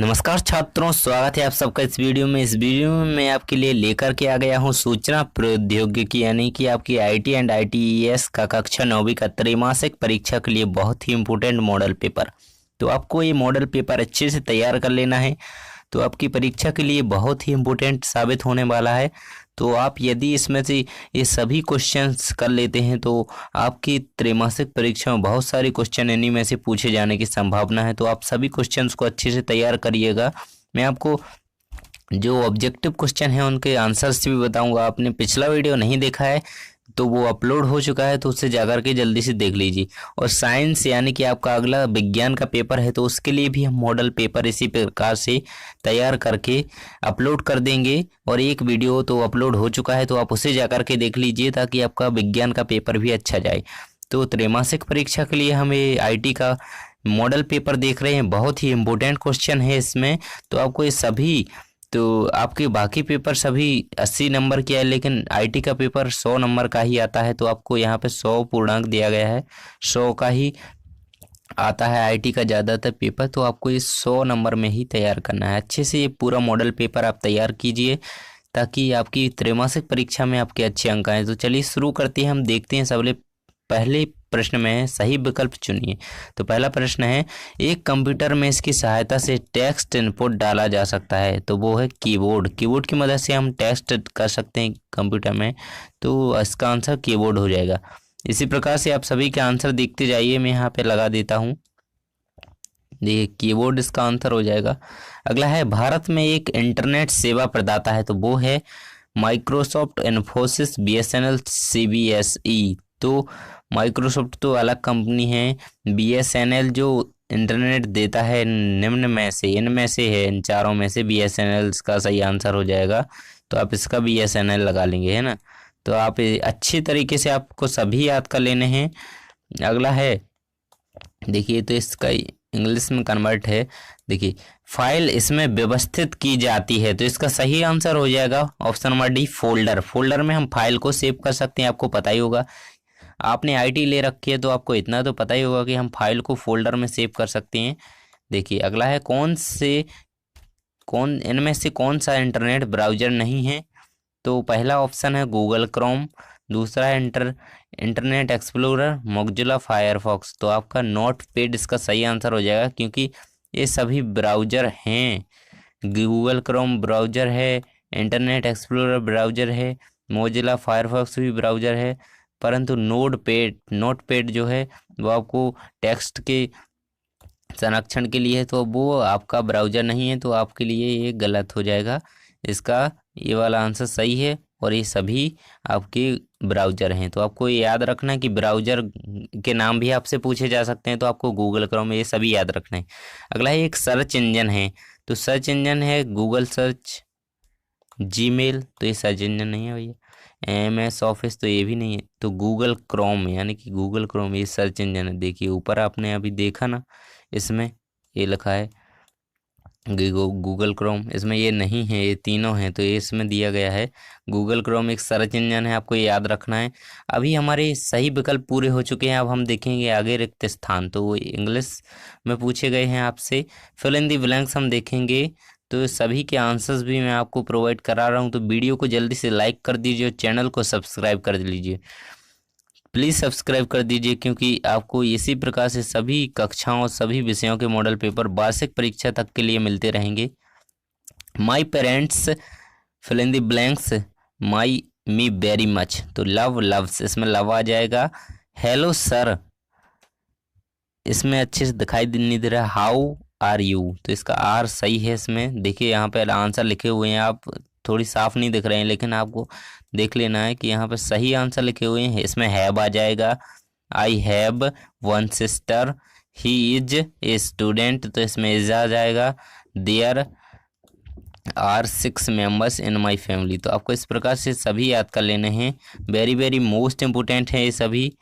नमस्कार छात्रों, स्वागत है आप सबका इस वीडियो में। इस वीडियो में मैं आपके लिए लेकर के आ गया हूं सूचना प्रौद्योगिकी यानी कि आपकी आईटी एंड आईटीईएस का कक्षा 9वीं का त्रैमासिक परीक्षा के लिए बहुत ही इम्पोर्टेंट मॉडल पेपर। तो आपको ये मॉडल पेपर अच्छे से तैयार कर लेना है, तो आपकी परीक्षा के लिए बहुत ही इम्पोर्टेंट साबित होने वाला है। तो आप यदि इसमें से ये सभी क्वेश्चंस कर लेते हैं तो आपकी त्रैमासिक परीक्षा में बहुत सारे क्वेश्चन इन्हीं में से पूछे जाने की संभावना है। तो आप सभी क्वेश्चंस को अच्छे से तैयार करिएगा। मैं आपको जो ऑब्जेक्टिव क्वेश्चन है उनके आंसर्स भी बताऊंगा। आपने पिछला वीडियो नहीं देखा है तो वो अपलोड हो चुका है, तो उससे जाकर के जल्दी से देख लीजिए। और साइंस यानी कि आपका अगला विज्ञान का पेपर है, तो उसके लिए भी हम मॉडल पेपर इसी प्रकार से तैयार करके अपलोड कर देंगे। और एक वीडियो तो अपलोड हो चुका है, तो आप उसे जाकर के देख लीजिए ताकि आपका विज्ञान का पेपर भी अच्छा जाए। तो त्रैमासिक परीक्षा के लिए हमें आईटी का मॉडल पेपर देख रहे हैं, बहुत ही इम्पोर्टेंट क्वेश्चन है इसमें। तो आपको ये सभी, तो आपके बाकी पेपर सभी 80 नंबर के है, लेकिन आईटी का पेपर 100 नंबर का ही आता है। तो आपको यहाँ पे 100 पूर्णांक दिया गया है, 100 का ही आता है आईटी का ज़्यादातर पेपर। तो आपको ये 100 नंबर में ही तैयार करना है। अच्छे से ये पूरा मॉडल पेपर आप तैयार कीजिए ताकि आपकी त्रैमासिक परीक्षा में आपके अच्छे अंक आए। तो चलिए शुरू करते हैं। हम देखते हैं सबसे पहले प्रश्न में है सही विकल्प चुनिए। तो पहला प्रश्न है, एक कंप्यूटर में इसकी सहायता से टेक्स्ट इनपुट डाला जा सकता है, तो वो है कीबोर्ड। कीबोर्ड की मदद से हम टेक्स्ट कर सकते हैं कंप्यूटर में, तो इसका आंसर कीबोर्ड हो जाएगा। इसी प्रकार से आप सभी के आंसर देखते जाइए, मैं यहाँ पे लगा देता हूँ। देखिए कीबोर्ड इसका आंसर हो जाएगा। अगला है, भारत में एक इंटरनेट सेवा प्रदाता है, तो वो है माइक्रोसॉफ्ट, इन्फोसिस, बीएसएनएल, सीबीएसई। तो माइक्रोसॉफ्ट तो अलग कंपनी है, बीएसएनएल जो इंटरनेट देता है निम्न में से, इनमें से है, इन चारों में से बीएसएनएल का सही आंसर हो जाएगा। तो आप इसका बीएसएनएल लगा लेंगे, है ना। तो आप अच्छी तरीके से आपको सभी याद कर लेने हैं। अगला है, देखिए तो इसका इंग्लिश में कन्वर्ट है। देखिए, फाइल इसमें व्यवस्थित की जाती है, तो इसका सही आंसर हो जाएगा option number D, folder. Folder में हम फाइल को सेव कर सकते हैं, आपको पता ही होगा। आपने आईटी ले रखी है तो आपको इतना तो पता ही होगा कि हम फाइल को फोल्डर में सेव कर सकते हैं। देखिए अगला है, कौन इनमें से कौन सा इंटरनेट ब्राउज़र नहीं है, तो पहला ऑप्शन है गूगल क्रोम, दूसरा है इंटरनेट एक्सप्लोरर, मोज़िला फायरफॉक्स। तो आपका नोटपैड इसका सही आंसर हो जाएगा, क्योंकि ये सभी ब्राउज़र हैं। गूगल क्रोम ब्राउज़र है, इंटरनेट एक्सप्लोरर ब्राउज़र है, मोज़िला फायरफॉक्स भी ब्राउज़र है, परंतु नोटपैड जो है वो आपको टेक्स्ट के संरक्षण के लिए है, तो वो आपका ब्राउज़र नहीं है, तो आपके लिए ये गलत हो जाएगा। इसका ये वाला आंसर सही है, और ये सभी आपके ब्राउज़र हैं। तो आपको ये याद रखना है कि ब्राउज़र के नाम भी आपसे पूछे जा सकते हैं, तो आपको गूगल क्रोम ये सभी याद रखना है। अगला है, एक सर्च इंजन है, तो सर्च इंजन है गूगल सर्च, जीमेल, तो ये सर्च इंजन नहीं है भैया। एमएस ऑफिस, तो ये भी नहीं है। तो गूगल क्रोम यानी कि गूगल क्रोम ये सर्च इंजन है। देखिए ऊपर आपने अभी देखा ना, इसमें ये लिखा है गूगल क्रोम, इसमें ये नहीं है, ये तीनों हैं, तो ये इसमें दिया गया है गूगल क्रोम एक सर्च इंजन है, आपको ये याद रखना है। अभी हमारे सही विकल्प पूरे हो चुके हैं, अब हम देखेंगे आगे रिक्त स्थान। तो वो इंग्लिश में पूछे गए हैं आपसे, फिल इन दी ब्लैंक्स हम देखेंगे। तो सभी के आंसर्स भी मैं आपको प्रोवाइड करा रहा हूँ, तो वीडियो को जल्दी से लाइक कर दीजिए और चैनल को सब्सक्राइब कर लीजिए। प्लीज़ सब्सक्राइब कर दीजिए, क्योंकि आपको इसी प्रकार से सभी कक्षाओं सभी विषयों के मॉडल पेपर वार्षिक परीक्षा तक के लिए मिलते रहेंगे। My parents fill in the blanks my me very much, तो लव लव्स, इसमें लव आ जाएगा। हेलो सर, इसमें अच्छे से दिखाई नहीं दे रहा, हाउ आर यू, तो इसका आर सही है इसमें। देखिए यहाँ पे आंसर लिखे हुए हैं, आप थोड़ी साफ नहीं दिख रहे हैं, लेकिन आपको देख लेना है कि यहाँ पे सही आंसर लिखे हुए हैं। इसमें हैव आ जाएगा, I have one sister, he is a student, तो इसमें इज आ जाएगा। There are 6 members in my family, तो आपको इस प्रकार से सभी याद कर लेने हैं। वेरी वेरी मोस्ट इम्पोर्टेंट है ये सभी,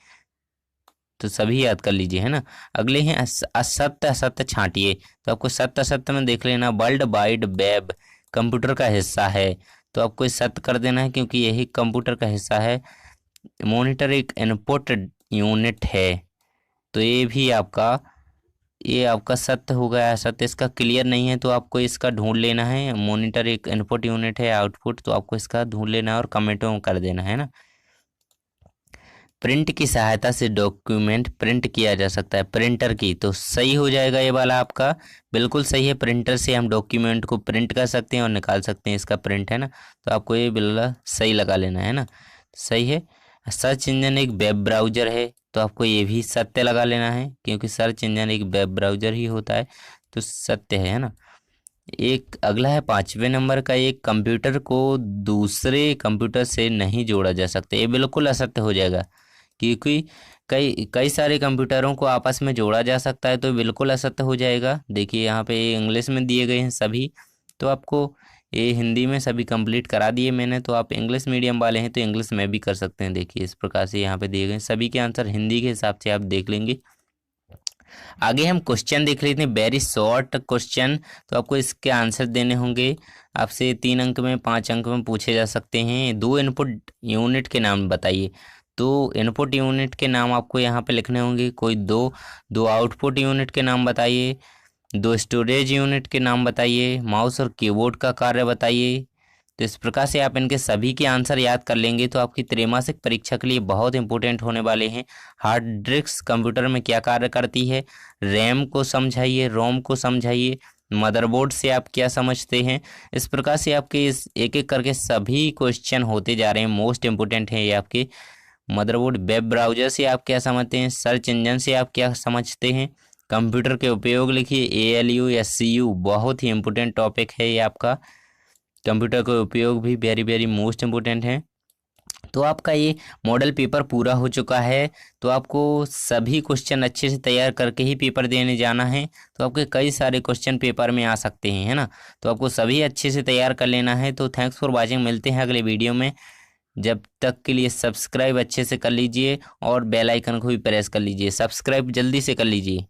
तो सभी याद कर लीजिए, है ना। अगले हैं असत्य असत्य छांटिए, तो आपको सत्य असत्य में देख लेना। वर्ल्ड वाइड वेब कंप्यूटर का हिस्सा है, तो आपको इस सत्य कर देना है, क्योंकि यही कंप्यूटर का हिस्सा है। मॉनिटर एक इनपुट यूनिट है, तो ये भी आपका ये आपका सत्य हो गया, सत्य इसका क्लियर नहीं है तो आपको इसका ढूंढ लेना है। मॉनिटर एक इनपुट यूनिट है, आउटपुट, तो आपको इसका ढूंढ लेना है और कमेंटों में कर देना है ना। प्रिंट की सहायता से डॉक्यूमेंट प्रिंट किया जा सकता है, प्रिंटर की, तो सही हो जाएगा ये वाला आपका, बिल्कुल सही है। प्रिंटर से हम डॉक्यूमेंट को प्रिंट कर सकते हैं और निकाल सकते हैं, इसका प्रिंट है ना। तो आपको ये बिल्कुल सही लगा लेना है ना, सही है। सर्च इंजन एक वेब ब्राउज़र है, तो आपको ये भी सत्य लगा लेना है, क्योंकि सर्च इंजन एक वेब ब्राउज़र ही होता है, तो सत्य है ना। एक अगला है 5वें नंबर का, एक कंप्यूटर को दूसरे कंप्यूटर से नहीं जोड़ा जा सकता, ये बिल्कुल असत्य हो जाएगा, क्योंकि कई कई सारे कंप्यूटरों को आपस में जोड़ा जा सकता है, तो बिल्कुल असत्य हो जाएगा। देखिए यहाँ पे इंग्लिश में दिए गए हैं सभी, तो आपको ये हिंदी में सभी कंप्लीट करा दिए मैंने, तो आप इंग्लिश मीडियम वाले हैं तो इंग्लिश में भी कर सकते हैं। देखिए इस प्रकार से यहाँ पे दिए गए सभी के आंसर हिंदी के हिसाब से आप देख लेंगे। आगे हम क्वेश्चन देख लेते हैं, वेरी शॉर्ट क्वेश्चन, तो आपको इसके आंसर देने होंगे। आपसे 3 अंक में 5 अंक में पूछे जा सकते हैं। 2 इनपुट यूनिट के नाम बताइए, तो इनपुट यूनिट के नाम आपको यहाँ पे लिखने होंगे, कोई दो आउटपुट यूनिट के नाम बताइए, 2 स्टोरेज यूनिट के नाम बताइए, माउस और कीबोर्ड का कार्य बताइए। तो इस प्रकार से आप इनके सभी के आंसर याद कर लेंगे तो आपकी त्रैमासिक परीक्षा के लिए बहुत इंपॉर्टेंट होने वाले हैं। हार्ड डिस्क कंप्यूटर में क्या कार्य करती है, रैम को समझाइए, रोम को समझाइए, मदरबोर्ड से आप क्या समझते हैं। इस प्रकार से आपके इस एक एक करके सभी क्वेश्चन होते जा रहे हैं। मोस्ट इंपोर्टेंट है ये आपके मदरबोर्ड, वेब ब्राउज़र से आप क्या समझते हैं, सर्च इंजन से आप क्या समझते हैं, कंप्यूटर के उपयोग लिखिए, ALU या CU, बहुत ही इंपॉर्टेंट टॉपिक है ये आपका। कंप्यूटर का उपयोग भी वेरी वेरी मोस्ट इम्पोर्टेंट है। तो आपका ये मॉडल पेपर पूरा हो चुका है, तो आपको सभी क्वेश्चन अच्छे से तैयार करके ही पेपर देने जाना है। तो आपके कई सारे क्वेश्चन पेपर में आ सकते हैं, है ना। तो आपको सभी अच्छे से तैयार कर लेना है। तो थैंक्स फॉर वाचिंग, मिलते हैं अगले वीडियो में। जब तक के लिए सब्सक्राइब अच्छे से कर लीजिए और बेल आइकन को भी प्रेस कर लीजिए, सब्सक्राइब जल्दी से कर लीजिए।